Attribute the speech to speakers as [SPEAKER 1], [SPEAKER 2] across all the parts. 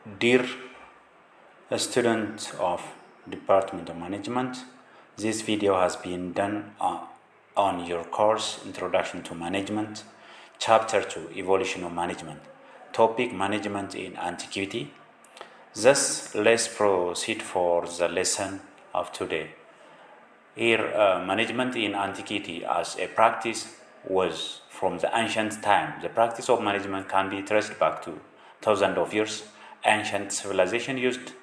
[SPEAKER 1] Dear student of Department of Management, this video has been done on your course Introduction to Management, Chapter 2, Evolution of Management, topic Management in Antiquity. Thus, let's proceed for the lesson of today. Here, management in Antiquity as a practice was from the ancient time. The practice of management can be traced back to thousands of years. Ancient civilization used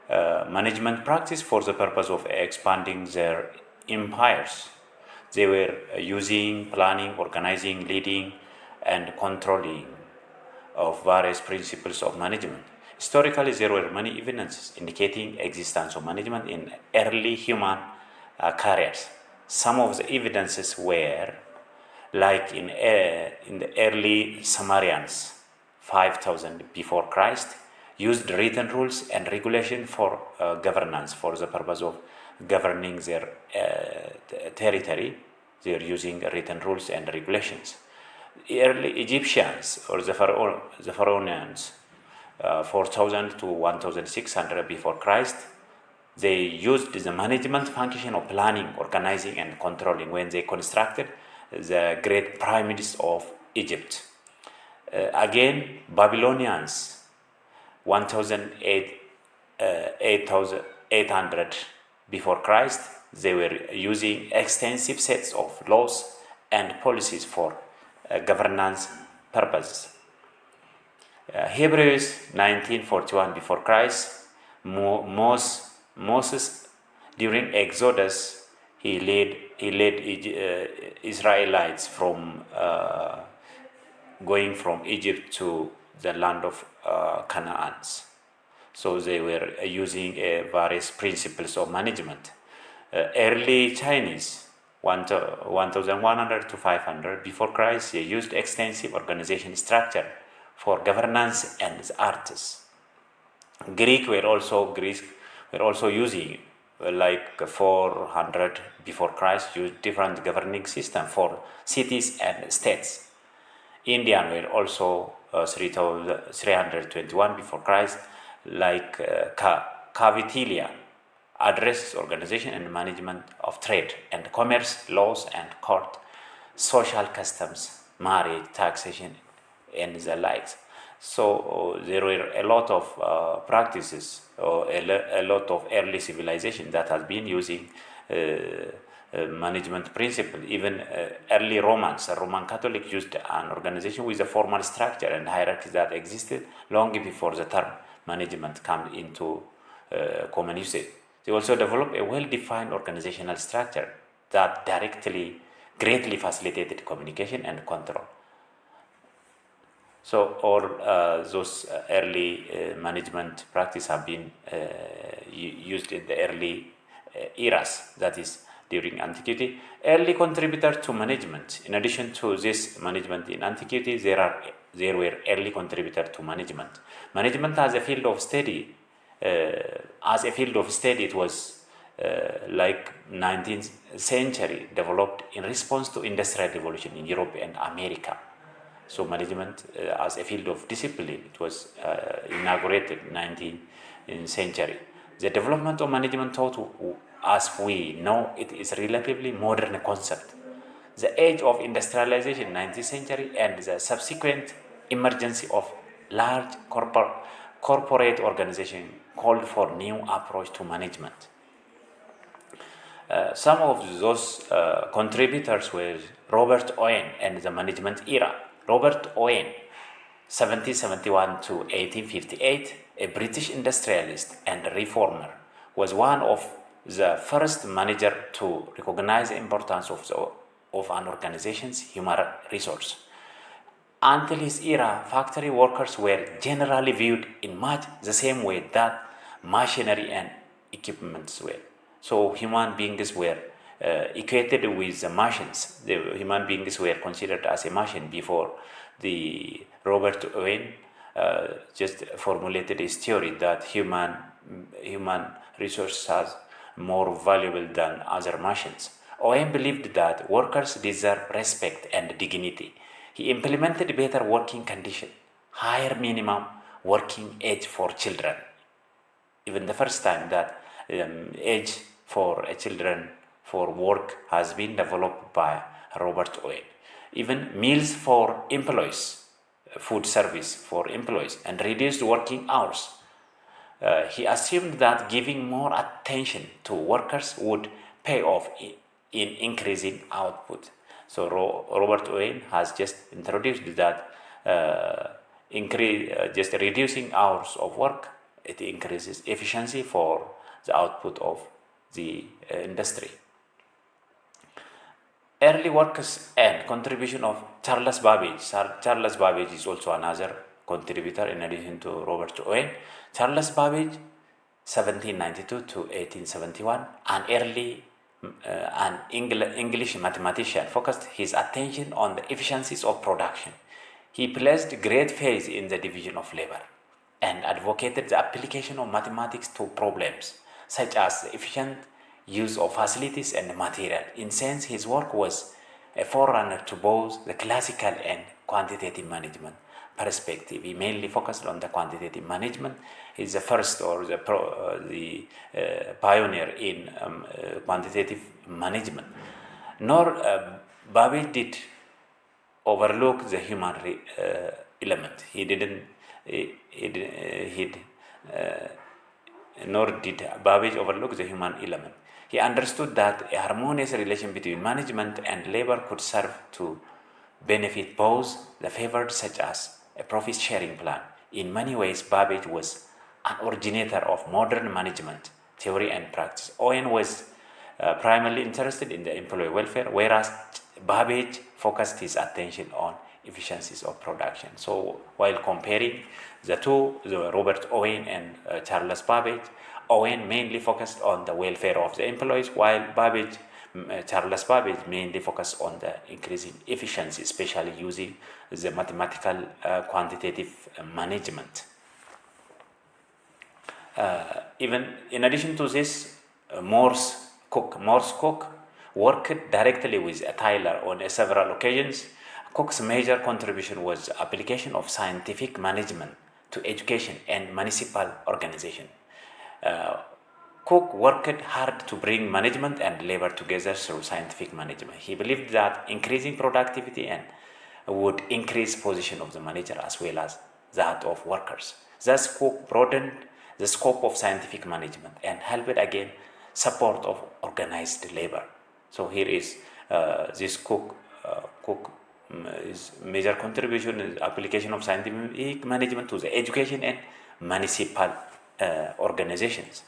[SPEAKER 1] management practice for the purpose of expanding their empires. They were using planning, organizing, leading, and controlling of various principles of management. Historically, there were many evidences indicating existence of management in early human careers. Some of the evidences were like in the early Sumerians, 5000 before Christ, used written rules and regulation for governance for the purpose of governing their territory. They are using written rules and regulations. The early Egyptians or the Pharaohs, 4000 to 1600 before Christ, they used the management function of planning, organizing, and controlling when they constructed the great pyramids of Egypt. Again, Babylonians, 8800 before Christ, they were using extensive sets of laws and policies for governance purposes. Hebrews 1941 before Christ, Moses during Exodus, he led Israelites from going from Egypt to the land of Canaan. So they were using various principles of management. Early Chinese, 1100 to 500 before Christ, they used extensive organization structure for governance and arts. Greeks were also using like 400 before Christ, used different governing system for cities and states. Indian were also 321 before Christ, like Cavitilia, addresses organization and management of trade and commerce, laws and court, social customs, marriage, taxation, and the likes. So there were a lot of practices, or a lot of early civilization that has been using management principle. Even early Romans, Roman Catholic used an organization with a formal structure and hierarchy that existed long before the term management came into common usage. They also developed a well-defined organizational structure that greatly facilitated communication and control. So all those early management practice have been used in the early eras, that is during Antiquity. Early contributor to management. In addition to this management in Antiquity, there were early contributor to management. Management as a field of study. It was like 19th century developed in response to industrial revolution in Europe and America. So management as a field of discipline, it was inaugurated 19th century. The development of management thought, as we know, it is a relatively modern concept. The age of industrialization, 19th century, and the subsequent emergence of large corporate organization called for new approach to management. Some of those contributors were Robert Owen and the management era. Robert Owen, 1771 to 1858, a British industrialist and reformer, was one of the first managers to recognize the importance of an organization's human resource. Until his era, factory workers were generally viewed in much the same way that machinery and equipments were. So human beings were equated with the machines. The human beings were considered as a machine before the Robert Owen just formulated his theory that human resources are more valuable than other machines. Owen believed that workers deserve respect and dignity. He implemented better working conditions, higher minimum working age for children. Even the first time that age for children for work has been developed by Robert Owen. Even meals for employees, food service for employees, and reduced working hours. He assumed that giving more attention to workers would pay off in increasing output. So Robert Owen has just introduced that just reducing hours of work, it increases efficiency for the output of the industry. Early workers and contribution of Charles Babbage. Charles Babbage is also another contributor in addition to Robert Owen. Charles Babbage, 1792 to 1871, an early English mathematician, focused his attention on the efficiencies of production. He placed great faith in the division of labor and advocated the application of mathematics to problems such as the efficient use of facilities and material. In sense, his work was a forerunner to both the classical and quantitative management perspective. He mainly focused on the quantitative management. He's the first or the pioneer in quantitative management. Nor Babbage did overlook the human element. Nor did Babbage overlook the human element. He understood that a harmonious relation between management and labor could serve to benefit both the favored, such as a profit-sharing plan. In many ways, Babbage was an originator of modern management theory and practice. Owen was primarily interested in the employee welfare, whereas Babbage focused his attention on efficiencies of production. So while comparing the two, Robert Owen and Charles Babbage, Owen mainly focused on the welfare of the employees, while Charles Babbage mainly focused on the increasing efficiency, especially using the mathematical quantitative management. Even in addition to this, Morse Cook worked directly with Tyler on several occasions. Cook's major contribution was the application of scientific management to education and municipal organization. Cook worked hard to bring management and labor together through scientific management. He believed that increasing productivity and would increase position of the manager as well as that of workers. Thus, Cook broadened the scope of scientific management and helped again support of organized labor. So here is this Cook his major contribution is application of scientific management to the education and municipal organizations.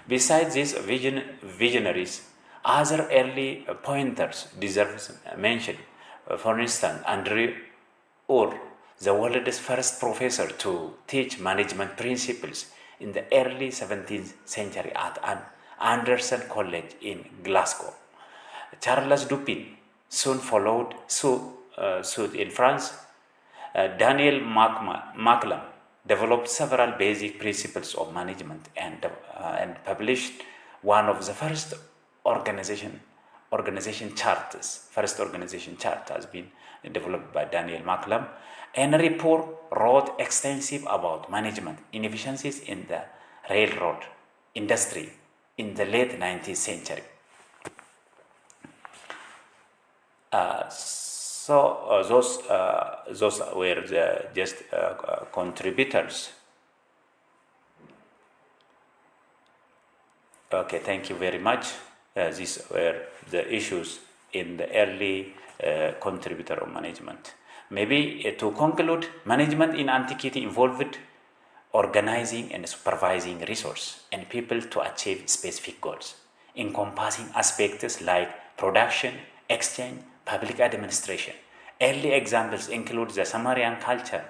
[SPEAKER 1] Besides these visionaries, other early pointers deserve mention. For instance, Andrew Orr, the world's first professor to teach management principles in the early 17th century at an Anderson College in Glasgow. Charles Dupin soon followed suit in France. Daniel Maclam developed several basic principles of management and published one of the first organization charts. First organization chart has been developed by Daniel Maclam. Henry Poor wrote extensive about management inefficiencies in the railroad industry in the late 19th century. Those were just contributors. Okay, thank you very much. These were the issues in the early contributor of management. Maybe to conclude, management in Antiquity involved organizing and supervising resources and people to achieve specific goals, encompassing aspects like production, exchange, public administration. Early examples include the Sumerian culture,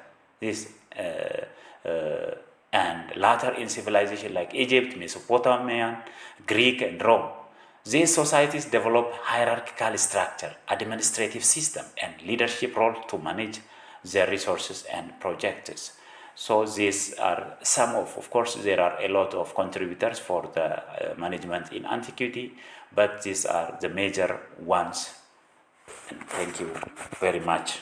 [SPEAKER 1] and later in civilization like Egypt, Mesopotamia, Greek, and Rome. These societies developed hierarchical structure, administrative system, and leadership role to manage their resources and projects. So these are some of course, there are a lot of contributors for the management in Antiquity, but these are the major ones. And thank you very much.